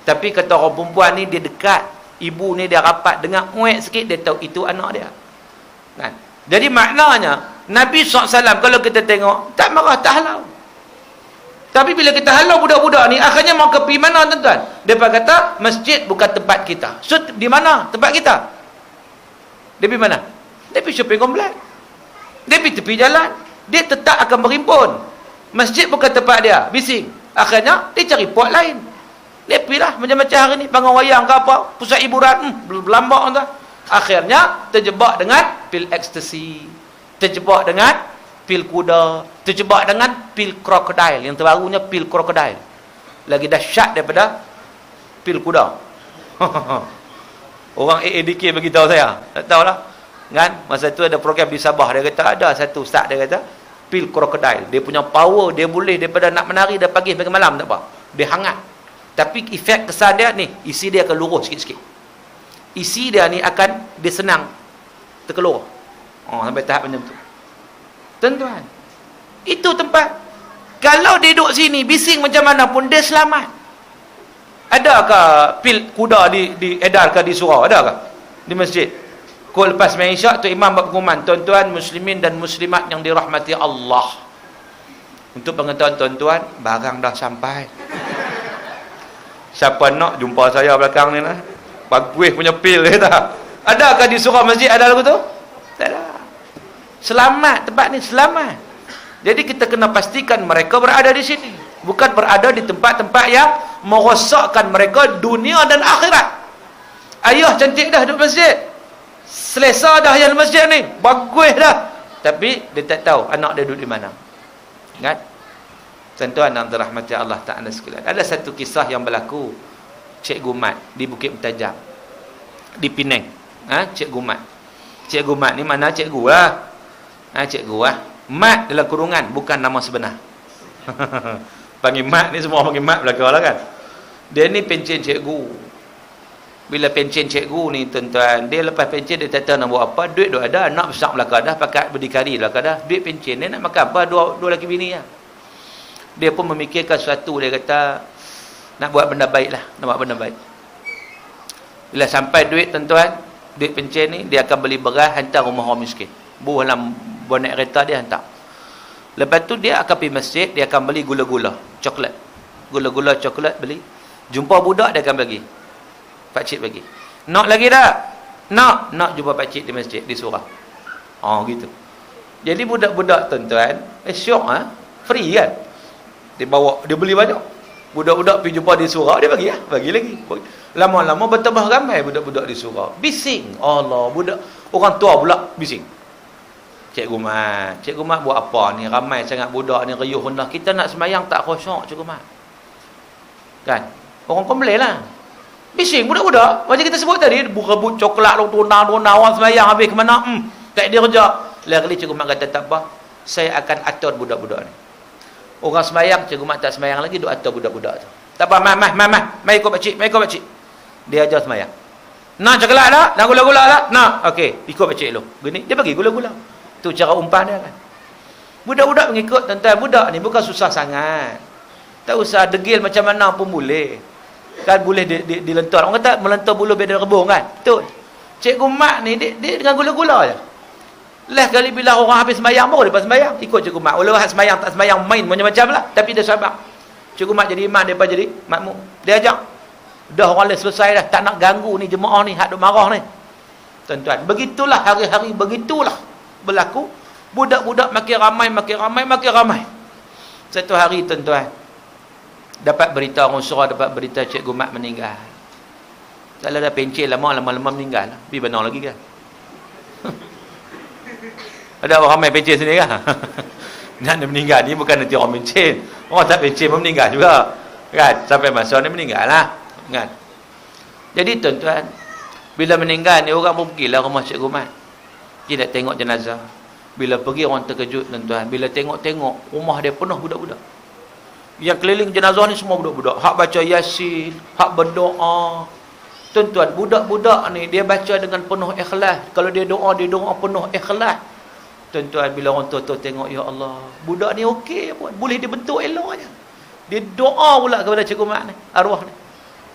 [SPEAKER 2] Tapi kata orang perempuan ni, dia dekat. Ibu ni dia rapat, dengar uek sikit, dia tahu itu anak dia. Kan? Jadi maknanya, Nabi SAW kalau kita tengok, tak marah, tak halau. Tapi bila kita halau budak-budak ni, akhirnya mau ke pergi mana, tuan-tuan? Dia kata, masjid bukan tempat kita. So, di mana tempat kita? Dia pergi mana? Dia pergi shopping komplek. Dia pergi tepi jalan. Dia tetap akan berhimpun. Masjid bukan tempat dia. Bising. Akhirnya, dia cari puak lain. Dia pergilah macam-macam hari ni. Bangun wayang ke apa. Pusat hiburan. Berlambak, tuan. Akhirnya, terjebak dengan pil ekstasi. Terjebak dengan pil kuda. Terjebak dengan pil krokodil. Yang terbarunya pil krokodil. Lagi dahsyat daripada pil kuda. Orang AADK beritahu saya. Tak tahulah. Kan? Masa tu ada program di Sabah. Dia kata ada satu ustaz dia kata pil krokodil. Dia punya power, dia boleh daripada nak menari dari pagi sampai malam tak apa. Dia hangat. Tapi efek kesan dia ni, isi dia akan lurus sikit-sikit. Isi dia ni akan dia senang terkeluar. Sampai tahap macam tu. Tuan-tuan, itu tempat. Kalau dia duduk sini bising macam mana pun dia selamat. Adakah pil kuda diedarkan di surau? Adakah? Di masjid. Kau lepas main isyak tu imam buat pengumuman, tuan-tuan muslimin dan muslimat yang dirahmati Allah. Untuk pengetahuan tuan-tuan, barang dah sampai. Siapa nak jumpa saya belakang ni lah. Bagus punya pil kata. Adakah di surau masjid ada lagu tu? Tak ada. Selamat tempat ni, selamat. Jadi kita kena pastikan mereka berada di sini. Bukan berada di tempat-tempat yang merosakkan mereka dunia dan akhirat. Ayah cantik dah duduk masjid. Selesa dah yang masjid ni. Bagus dah. Tapi dia tak tahu anak dia duduk di mana. Ingat? Tuan-tuan yang dirahmati Allah Ta'ala sekalian. Ada satu kisah yang berlaku. Cikgu Mat di Bukit Mentajam. Di Penang. Cikgu Mat. Cikgu Mat ni mana cikgu lah. Cikgu lah. Mat dalam kurungan. Bukan nama sebenar. Panggil Mat ni semua panggil Mat belakang lah kan. Dia ni pencen cikgu. Bila pencen cikgu ni tuan-tuan, dia lepas pencen dia tak tahu nak buat apa, duit dah ada, anak besar belakang dah, pakat berdikari belakang dah, duit pencen dia nak makan apa, dua lelaki bini lah. Dia pun memikirkan sesuatu, dia kata nak buat benda baik lah, nak buat benda baik. Bila sampai duit tuan-tuan, duit pencen ni dia akan beli beras, hantar rumah orang miskin, buah dalam bonek kereta dia hantar. Lepas tu dia akan pergi masjid, dia akan beli gula-gula coklat, gula-gula coklat beli, jumpa budak dia akan bagi, pakcik bagi. Nak lagi tak? Nak jumpa pakcik di masjid, di surau. Gitu. Jadi budak-budak tuan-tuan, syok free kan? Dia bawa, dia beli banyak. Budak-budak pergi jumpa di surau, dia bagi lagi. Lama-lama bertambah ramai budak-budak di surau. Bising. Allah, budak orang tua pula bising. Cikgu Mat buat apa ni? Ramai sangat budak ni riuh hendak. Kita nak semayang tak khusyuk Cikgu Mat. Kan? Orang komplain lah. Bising budak-budak. Macam kita sebut tadi, berebut coklat, tuna, orang semayang habis ke mana? Tak dia kerja. Lain kali Cikgu Mat kata tak apa. Saya akan atur budak-budak ni. Orang semayang, Cikgu Mat tak semayang lagi, duk atur budak-budak tu. Tak apa, mai ikut pakcik. Dia ajar semayang. Nak coklat tak? Nak gula-gula tak? Nak. Okey, ikut pakcik lu. Gini, dia bagi gula-gula. Tu cara umpan dia kan. Budak-budak mengikut tuan-tuan. Budak ni bukan susah sangat. Tak usah degil macam mana pun boleh. Kan boleh dilentur. Orang kata melentur bulu beda rebung kan. Betul. Cikgu Mat ni dia dengan gula-gula je. Lah kali bila orang habis sembahyang baru lepas sembahyang ikut Cikgu Mat. Walau sembahyang tak sembahyang main macam-macam lah. Tapi dia sabar. Cikgu Mat jadi imam, dia jadi makmum. Dia ajak. Dah orang lain selesai dah. Tak nak ganggu ni jemaah ni. Hak duk marah ni. Tuan-tuan. Begitulah hari-hari. Begitulah berlaku. Budak-budak makin ramai. Satu hari tuan-tuan. Dapat berita orang surau, dapat berita Cikgu Mat meninggal. Kalau dah pencen lama-lama meninggal. Pergi benar lagi kan? Ada orang ramai pencen sini kan? Nak dia meninggal ni bukan nanti orang pencen. Orang tak pencen pun meninggal juga. Kan? Sampai masa ni meninggal lah. Kan? Jadi tuan-tuan, bila meninggal ni orang pun pergilah rumah Cikgu Mat. Dia nak tengok jenazah. Bila pergi orang terkejut tuan-tuan. Bila tengok rumah dia penuh budak-budak. Yang keliling jenazah ni semua budak-budak. Hak baca Yasin, hak berdoa. Tuan-tuan, budak-budak ni dia baca dengan penuh ikhlas. Kalau dia doa penuh ikhlas. Tuan-tuan, bila orang tua-tua tengok, ya Allah, budak ni okey pun. Boleh dibentuk elok je. Dia doa pula kepada Cikgu Mat ni, arwah ni.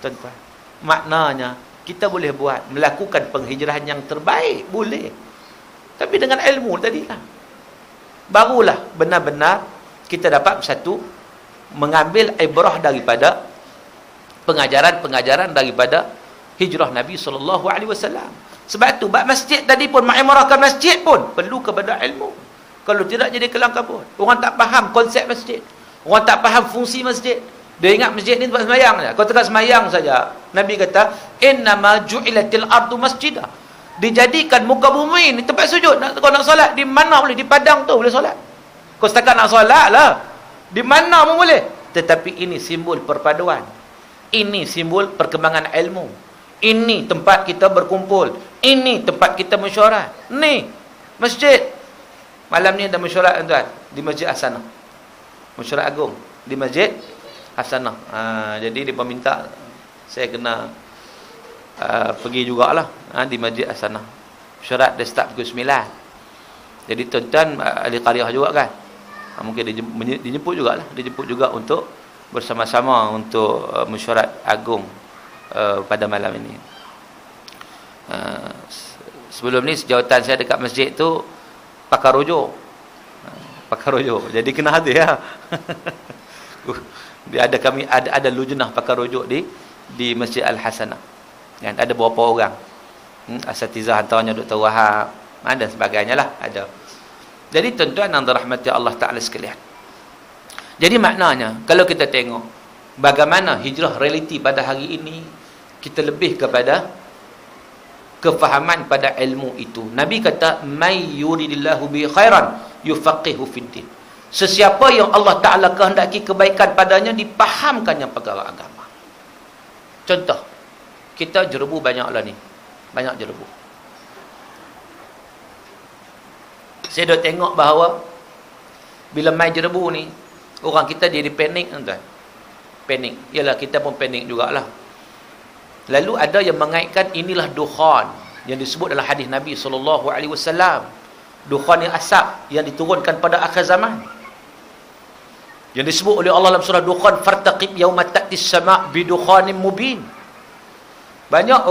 [SPEAKER 2] Tuan-tuan, maknanya kita boleh buat, melakukan penghijrahan yang terbaik, boleh. Tapi dengan ilmu tadi lah. Barulah benar-benar kita dapat satu mengambil ibrah daripada pengajaran-pengajaran daripada hijrah Nabi SAW. Sebab tu bab masjid tadi pun, mengimarahkan masjid pun perlu kepada ilmu. Kalau tidak jadi kelang kabut. Orang tak faham konsep masjid. Orang tak faham fungsi masjid. Dia ingat masjid ni tempat semayang saja. Kalau tak semayang saja, Nabi kata, "Innama ju'ilatil ardu masjidah." Dijadikan muka bumi ni tempat sujud. Kau nak solat di mana boleh? Di padang tu boleh solat. Kau setakat nak solat lah. Di mana pun boleh. Tetapi ini simbol perpaduan. Ini simbol perkembangan ilmu. Ini tempat kita berkumpul. Ini tempat kita mesyuarat. Ni masjid. Malam ni ada mesyuarat tuan di Masjid Hasanah. Mesyuarat agung di Masjid Hasanah. Jadi dia minta saya kena pergi jugalah di Masjid Hasanah. Mesyuarat dia start pukul 9. Jadi tuan-tuan ahli qaryah juga kan. Mungkin dijemput jugalah. Dijemput juga untuk bersama-sama untuk mesyuarat agung pada malam ini. Sebelum ni sejawatan saya dekat masjid tu pakar rujuk. Pakar rujuk. Jadi kena hadir ya. Dia ada lujnah pakar rujuk di Masjid Al-Hasanah. Dan ada beberapa orang. Asatizah antaranya Dr. Wahab, dan sebagainya lah ada. Jadi tuan-tuan yang dirahmati Allah Taala sekalian. Jadi maknanya kalau kita tengok bagaimana hijrah realiti pada hari ini, kita lebih kepada kefahaman pada ilmu itu. Nabi kata, "May yuridillahu bi khairan yufaqihu fiddin." Sesiapa yang Allah Taala kehendaki kebaikan padanya, dipahamkannya perkara agama. Contoh, kita jerebu banyaklah ni. Banyak jerebu. Saya dah tengok bahawa bila main jerebu ni, orang kita jadi panik tuan. Panik. Yalah, kita pun panik jugalah. Lalu ada yang mengaitkan inilah dukhan yang disebut dalam hadis Nabi SAW. Dukhan yang asap yang diturunkan pada akhir zaman. Yang disebut oleh Allah dalam surah Dukhan, fartaqib yauma ta'tis sama' bidukhanin mubin. Banyak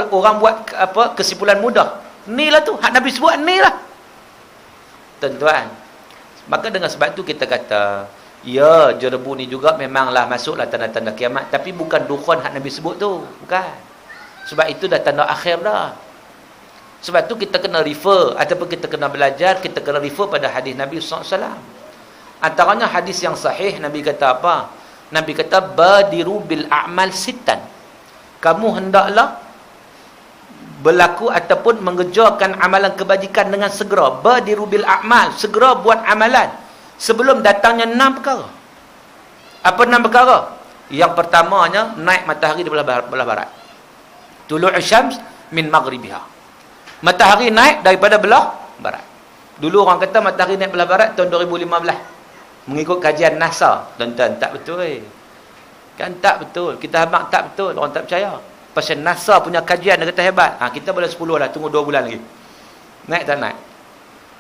[SPEAKER 2] orang buat kesimpulan mudah. Inilah tu hak Nabi sebut, inilah. Tuan-tuan, maka dengan sebab tu kita kata, ya, jerebu ni juga memanglah masuklah tanda-tanda kiamat, tapi bukan dukhan hak Nabi sebut tu, bukan. Sebab itu dah tanda akhir dah. Sebab tu kita kena refer ataupun kita kena belajar, kita kena refer pada hadis Nabi SAW. Antaranya hadis yang sahih, Nabi kata apa? Nabi kata, badiru bil a'mal sittan. Kamu hendaklah berlaku ataupun mengerjakan amalan kebajikan dengan segera. Badiru bil a'mal, segera buat amalan sebelum datangnya 6 perkara. Apa 6 perkara? Yang pertamanya, naik matahari di belah barat. Tulu'u syams min maghribiha. Matahari naik daripada belah barat. Dulu orang kata matahari naik belah barat tahun 2015. Mengikut kajian NASA. Tuan-tuan, tak betul. Kan tak betul. Kita habaq tak betul. Orang tak percaya. Pasal NASA punya kajian dia kata hebat. Kita boleh 10 lah. Tunggu 2 bulan lagi. Naik tak naik?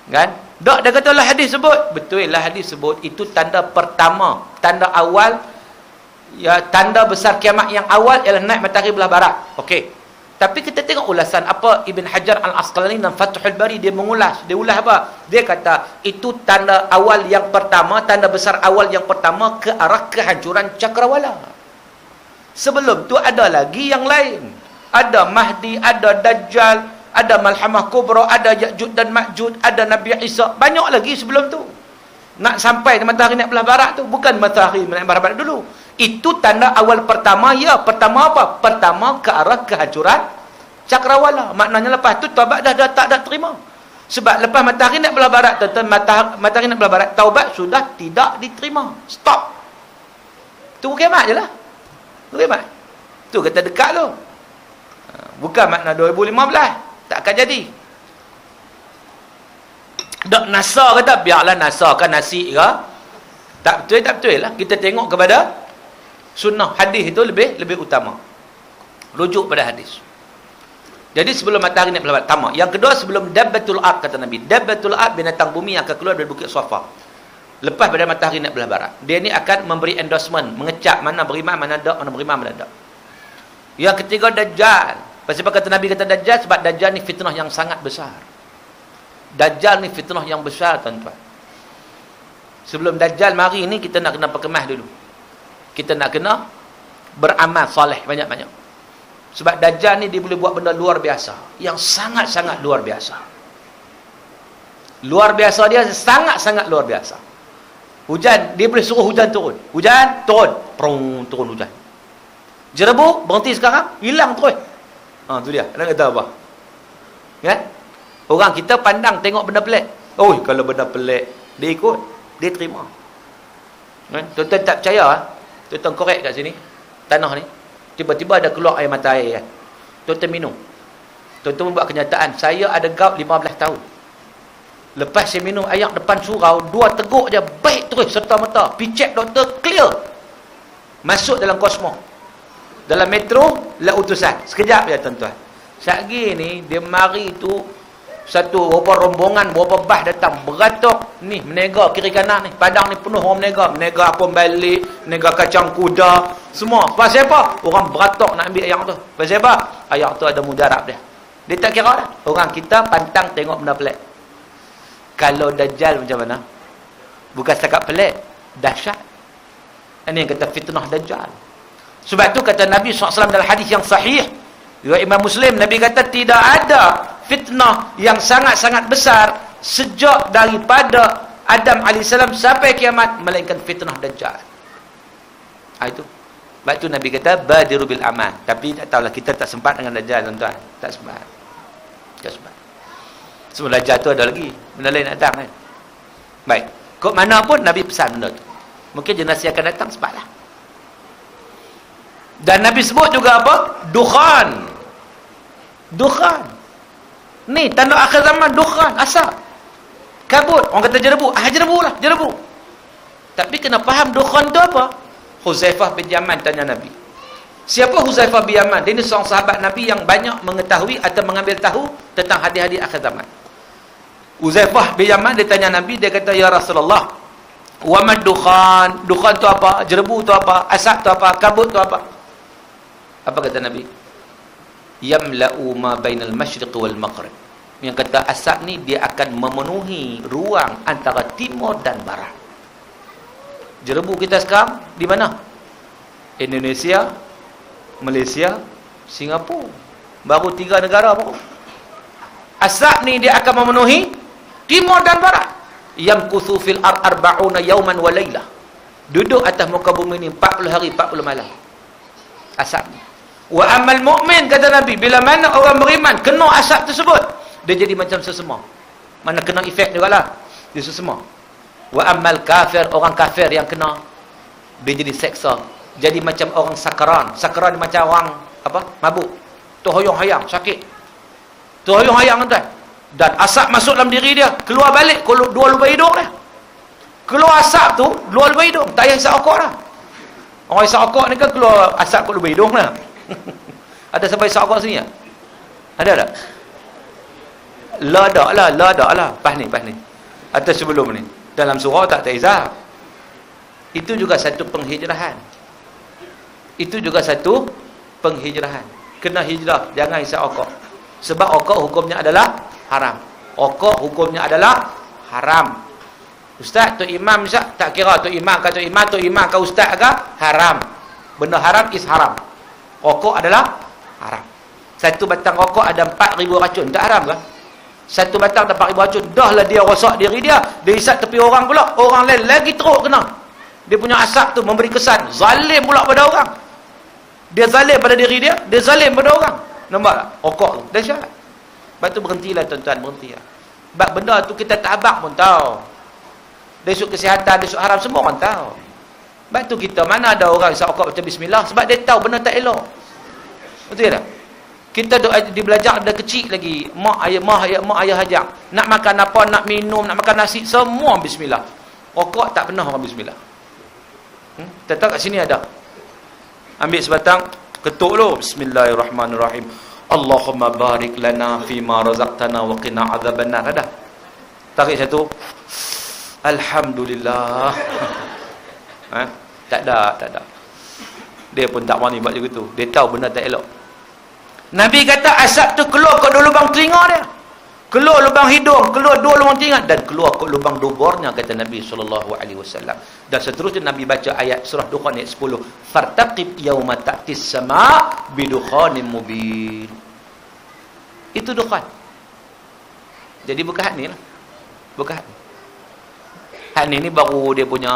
[SPEAKER 2] Kan? Tak, dia kata lah hadis sebut. Betul lah hadis sebut. Itu tanda pertama. Tanda awal. Ya, tanda besar kiamat yang awal ialah naik matahari belah barat. Okey. Tapi kita tengok ulasan apa Ibn Hajar Al-Asqalani dalam Fathul Bari, dia mengulas. Dia ulas apa? Dia kata itu tanda awal yang pertama, tanda besar awal yang pertama ke arah kehancuran cakrawala. Sebelum tu ada lagi yang lain. Ada Mahdi, ada Dajjal, ada Malhamah Kubra, ada Ya'juj dan Ma'juj, ada Nabi Isa. Banyak lagi sebelum tu. Nak sampai matahari naik belah barat tu, bukan matahari naik belah barat dulu. Itu tanda awal pertama, ya. Pertama apa? Pertama ke arah kehancuran cakrawala. Maknanya lepas tu taubat dah tak terima. Sebab lepas matahari naik belah barat, matahari naik belah barat, taubat sudah tidak diterima. Stop. Tunggu kiamat je lah. Tunggu kiamat. Tu kata dekat tu. Bukan makna 2015. Tak akan jadi. Dak NASA kata, biarlah NASA kan nasi ke. Tak betul lah. Kita tengok kepada sunnah. Hadis itu lebih utama. Rujuk pada hadis. Jadi sebelum matahari naik belah barat, pertama. Yang kedua, sebelum dabbatul ard, kata Nabi. Dabbatul ard, binatang bumi yang akan keluar dari Bukit Safa. Lepas pada matahari naik belah barat. Dia ni akan memberi endorsement, mengecap mana beriman, mana tak, mana beriman, mana tak. Yang ketiga, Dajjal. Pasal kata Nabi kata Dajjal, sebab Dajjal ni fitnah yang sangat besar. Dajjal ni fitnah yang besar, tuan-tuan. Sebelum Dajjal mari ni, kita nak kena perkemah dulu. Kita nak kena beramal soleh banyak-banyak. Sebab Dajjal ni dia boleh buat benda luar biasa. Yang sangat-sangat luar biasa. Luar biasa dia sangat-sangat luar biasa. Hujan, dia boleh suruh hujan turun. Hujan, turun. Prong, turun hujan. Jerebu, berhenti sekarang, hilang terus. Tu dia. Nak kata apa? Kan? Orang kita pandang tengok benda pelik. Oh, kalau benda pelik, dia ikut. Dia terima. Kan? Tuan-tuan tak percaya, tuan-tuan korek kat sini. Tanah ni. Tiba-tiba ada keluar air mata air. Kan? Tuan-tuan minum. Tuan-tuan buat kenyataan, saya ada gout 15 tahun. Lepas saya minum air depan surau, 2 teguk je, baik terus serta-merta. Pergi check doktor, clear. Masuk dalam kosmo. Dalam metro, lah utusan. Sekejap je tuan-tuan. Satgi ni, dia mari tu, satu beberapa rombongan, beberapa bah datang, beratok, ni, menega kiri kanan ni. Padang ni penuh orang menega. Menega apun balik, menega kacang kuda, semua. Pasal apa? Orang beratok nak ambil air tu. Pasal apa? Air tu ada mujarab dia. Dia tak kira dah. Orang kita pantang tengok benda pelik. Kalau Dajjal macam mana? Bukan setakat pelik, dahsyat. Ini yang kata fitnah Dajjal. Sebab tu kata Nabi SAW dalam hadis yang sahih, riwayat Imam Muslim, Nabi kata tidak ada fitnah yang sangat-sangat besar sejak daripada Adam AS sampai kiamat melainkan fitnah Dajjal. Itu. Sebab tu Nabi kata badiru bil aman. Tapi tak tahulah, kita tak sempat dengan Dajjal tuan-tuan. Tak sempat. Tak sempat. Sebelum Dajjal tu ada lagi benda lain nak datang kan. Baik, kok mana pun Nabi pesan benda tu. Mungkin generasi akan datang sempatlah. Dan Nabi sebut juga apa? Dukhan. Dukhan. Ni tanda akhir zaman, dukhan, asap. Kabut. Orang kata jerebu. Jerebu lah, jerebu. Tapi kena faham dukhan tu apa? Huzaifah bin Yaman tanya Nabi. Siapa Huzaifah bin Yaman? Dia ni seorang sahabat Nabi yang banyak mengetahui atau mengambil tahu tentang hadis-hadis akhir zaman. Huzaifah bin Yaman dia tanya Nabi, dia kata, ya Rasulullah, wa mad dukhan? Dukhan tu apa? Jerebu tu apa? Asap tu apa? Kabut tu apa? Apa kata Nabi? Yamla'u ma bainal masyriq wal maghrib. Yang kata asap ni dia akan memenuhi ruang antara timur dan barat. Jerebu kita sekarang di mana? Indonesia, Malaysia, Singapura. Baru 3 negara baru. Asap ni dia akan memenuhi timur dan barat. Yamkuthu fil arba'una yawman wa laylah. Duduk atas muka bumi ni 40 hari 40 malam. Asap ni. Wa amal mu'min, kata Nabi, bila mana orang beriman kena asap tersebut, dia jadi macam sesema. Mana kena efek juga lah, dia sesema. Wa amal kafir, orang kafir yang kena, dia jadi seksa. Jadi macam orang sakaran. Sakaran macam orang apa? Mabuk. Terhoyong-hayang, sakit. Terhoyong-hayang tuan. Dan asap masuk dalam diri dia, keluar balik dua lubang hidung dia. Keluar asap tu, dua lubang hidung. Tak payah isap rokok dah. Orang isap rokok ni kan keluar asap kat lubang hidung lah. Ada sampai isap rokok sini tak? Ada tak? Ladak lah. Pas ni. Atau sebelum ni. Dalam surau tak isap. Itu juga satu penghijrahan. Kena hijrah, jangan isap rokok. Sebab rokok hukumnya adalah haram. Ustaz, Tok Imam isap, tak kira Tok Imam ke Ustaz ke, haram. Benda haram is haram. Rokok adalah haram. Satu batang rokok ada 4,000 racun. Tak haram ke? Satu batang ada 4,000 racun. Dah lah dia rosak diri dia. Dia isap tepi orang pula. Orang lain lagi teruk kena. Dia punya asap tu memberi kesan zalim pula pada orang. Dia zalim pada diri dia, dia zalim pada orang. Nampak tak? Rokok tu dahsyat. Sebab tu berhentilah tuan-tuan, berhentilah. Sebab benda tu kita tak abang pun tahu. Dari sudut kesihatan, dari sudut haram, semua orang tahu. Sebab tu kita, mana ada orang isap rokok baca bismillah, sebab dia tahu benda tak elok. Betul tak? Kita dia belajar ada kecil lagi, mak ayah ajak, nak makan apa, nak minum, nak makan nasi, semua bismillah. Rokok tak pernah orang bismillah. Tak tahu kat sini ada. Ambil sebatang, ketuk lu, bismillahirrahmanirrahim. Allahumma barik lana fima razaqtana wa qina adzabannar. Ada. Tarik satu. Alhamdulillah. Tak ada. Dia pun tak berani buat begitu. Dia tahu benda tak elok. Nabi kata asap tu keluar kat dua lubang telinga dia. Keluar lubang hidung, keluar dua lubang telinga dan keluar kat lubang duburnya, kata Nabi SAW. Dan seterusnya Nabi baca ayat surah Dukhan ayat 10. Fartaqib yawma ta'tis sama' bidukhanin mubin. Itu dukhan. Jadi bukan hak ni lah. Bukan hak ni. Hak ni baru dia punya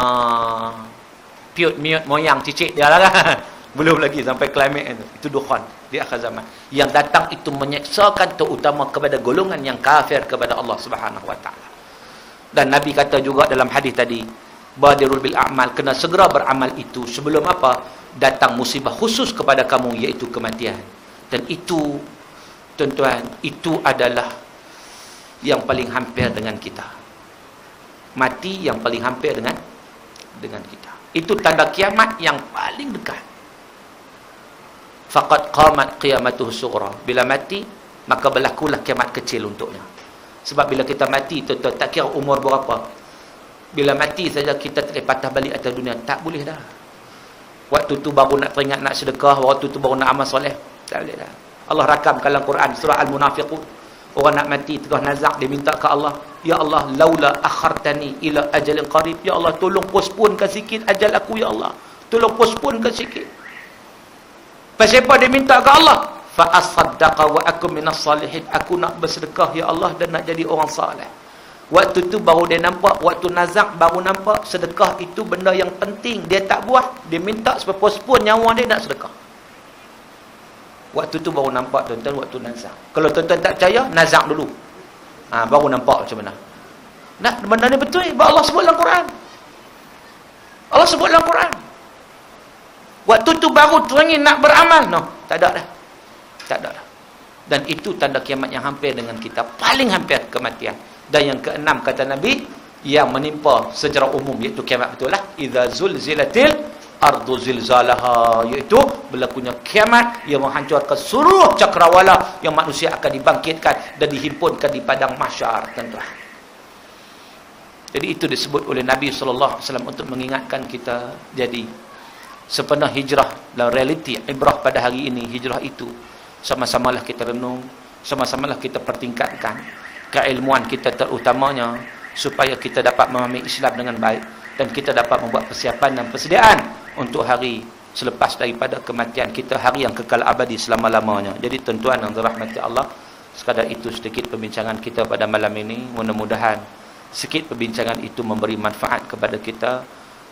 [SPEAKER 2] piut-miut moyang cicit dia lah kan. Belum lagi sampai klimaks itu. Itu dukhan di akhir zaman. Yang datang itu menyeksakan terutama kepada golongan yang kafir kepada Allah Subhanahu wa taala. Dan Nabi kata juga dalam hadis tadi, badirul bil a'mal, kena segera beramal itu sebelum apa? Datang musibah khusus kepada kamu, iaitu kematian. Dan itu, tuan-tuan, itu adalah yang paling hampir dengan kita. Mati yang paling hampir dengan kita. Itu tanda kiamat yang paling dekat. Faqad qamat qiyamatuhu sughra. Bila mati, maka berlakulah kiamat kecil untuknya. Sebab bila kita mati, tuan-tuan, tak kira umur berapa. Bila mati saja kita patah balik atas dunia, tak boleh dah. Waktu tu baru nak teringat nak sedekah, waktu tu baru nak amal soleh. Tak boleh dah. Allah rakam dalam Quran surah Al-Munafiqun. Orang nak mati tengah nazak, dia minta ke Allah, ya Allah, laula akhartani ila ajalin qarib. Ya Allah, tolong postponekan sikit ajal aku, ya Allah. Tolong postponekan sikit. Pasal apa dia minta ke Allah? Fa asaddaqa wa akum minas salihin. Aku nak bersedekah, ya Allah, dan nak jadi orang saleh. Waktu tu baru dia nampak, waktu nazak baru nampak sedekah itu benda yang penting. Dia tak buat, dia minta supaya postpone nyawa dia nak sedekah. Waktu tu baru nampak, tuan-tuan, waktu nazak. Kalau tuan-tuan tak percaya, nazak dulu. Baru nampak macam mana. Nah, benda ni betul, Allah sebut dalam Quran. Allah sebut dalam Quran. Waktu tu baru teringin nak beramal. No, tak ada dah. Tak ada dah. Dan itu tanda kiamat yang hampir dengan kita. Paling hampir kematian. Dan yang keenam kata Nabi, yang menimpa secara umum, iaitu kiamat betul lah. Idza zulzilatil ardu zilzalaha, iaitu berlakunya kiamat yang menghancurkan seluruh cakrawala, yang manusia akan dibangkitkan dan dihimpunkan di padang mahsyar, tuan-tuan. Jadi itu disebut oleh Nabi SAW untuk mengingatkan kita. Jadi sepenuh hijrah dalam realiti ibrah pada hari ini, hijrah itu sama-samalah kita renung, sama-samalah kita pertingkatkan keilmuan kita terutamanya, supaya kita dapat memahami Islam dengan baik dan kita dapat membuat persiapan dan persediaan untuk hari selepas daripada kematian kita, hari yang kekal abadi selama-lamanya. Jadi tuan-tuan yang dirahmati Allah, sekadar itu sedikit perbincangan kita pada malam ini. Mudah-mudahan sikit perbincangan itu memberi manfaat kepada kita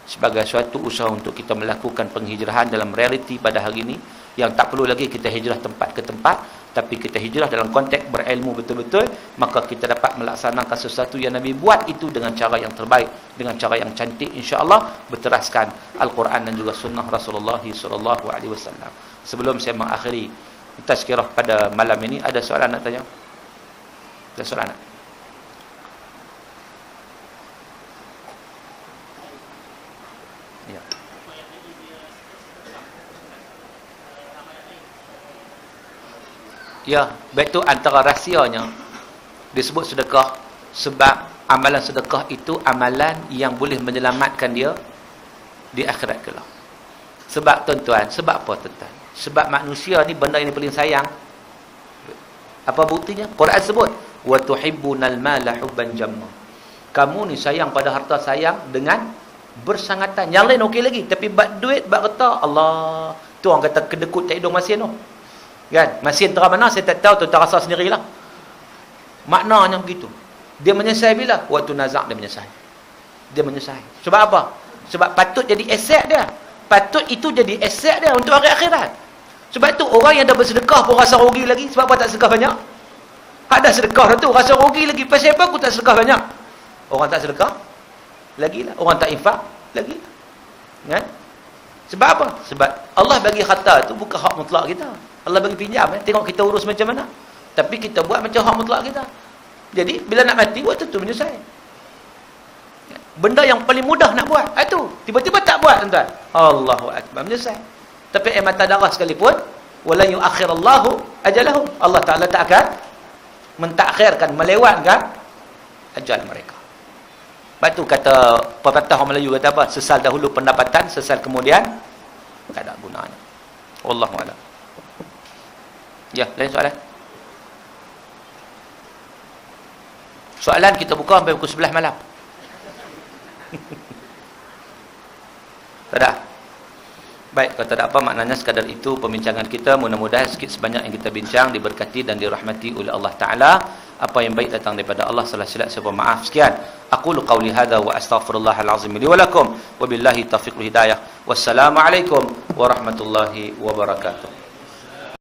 [SPEAKER 2] sebagai suatu usaha untuk kita melakukan penghijrahan dalam realiti pada hari ini, yang tak perlu lagi kita hijrah tempat ke tempat, tapi kita hijrah dalam konteks berilmu betul-betul. Maka kita dapat melaksanakan sesuatu yang Nabi buat itu dengan cara yang terbaik, dengan cara yang cantik, insya-Allah berteraskan Al-Quran dan juga sunnah Rasulullah SAW. Sebelum saya mengakhiri tazkirah pada malam ini, ada soalan nak tanya? Ada soalan nak? Ya. Ya, betul, antara rahsianya disebut sedekah sebab amalan sedekah itu amalan yang boleh menyelamatkan dia di akhirat kelak. Sebab tuan-tuan, sebab apa tuan-tuan? Sebab manusia ni benda yang paling sayang. Apa buktinya? Quran sebut, wa tuhibbunal mala hubban jamma. Kamu ni sayang pada harta, sayang dengan bersangatan. Yang lain okey lagi, tapi bab duit, bab harta, Allah, tu orang kata kedekut tak hidung masin tu. Kan? Masin terang mana saya tak tahu, tuan-tuan rasa sendirilah. Maknanya begitu. Dia menyesal bila? Waktu nazak dia menyesal. Dia menyesal. Sebab apa? Sebab patut jadi aset dia. Patut itu jadi aset dia untuk hari akhirat. Sebab itu orang yang dah bersedekah pun rasa rugi lagi. Sebab apa tak sedekah banyak? Ada sedekah tu rasa rugi lagi. Pasal apa aku tak sedekah banyak? Orang tak sedekah lagilah. Orang tak infak lagilah. Kan? Sebab apa? Sebab Allah bagi harta tu bukan hak mutlak kita. Allah bagi pinjam, tengok kita urus macam mana. Tapi kita buat macam hak mutlak kita. Jadi bila nak mati, waktu tu menyesal. Benda yang paling mudah nak buat, itu tiba-tiba tak buat, tuan-tuan. Allahu akbar, menyesal. Tapi mata darah sekalipun, wala yuakhirallahu ajalahum. Allah Taala tak akan mentakhirkan, melewatkan ajal mereka. Lepas tu kata pepatah orang Melayu kata apa? Sesal dahulu pendapatan, sesal kemudian tak ada gunanya. Wallahu a'lam. Ya, lain soalan? Soalan kita buka sampai pukul 11 malam. Tak ada? Baik, kalau tak ada apa, maknanya sekadar itu pembincangan kita. Mudah-mudahan sikit sebanyak yang kita bincang diberkati dan dirahmati oleh Allah Ta'ala. Apa yang baik datang daripada Allah, salah silap saya maaf. Sekian. Aqulu qawli hadha wa astaghfirullahal azim li wa lakum. Wabillahi taufiq wal hidayah. Wassalamualaikum warahmatullahi wabarakatuh.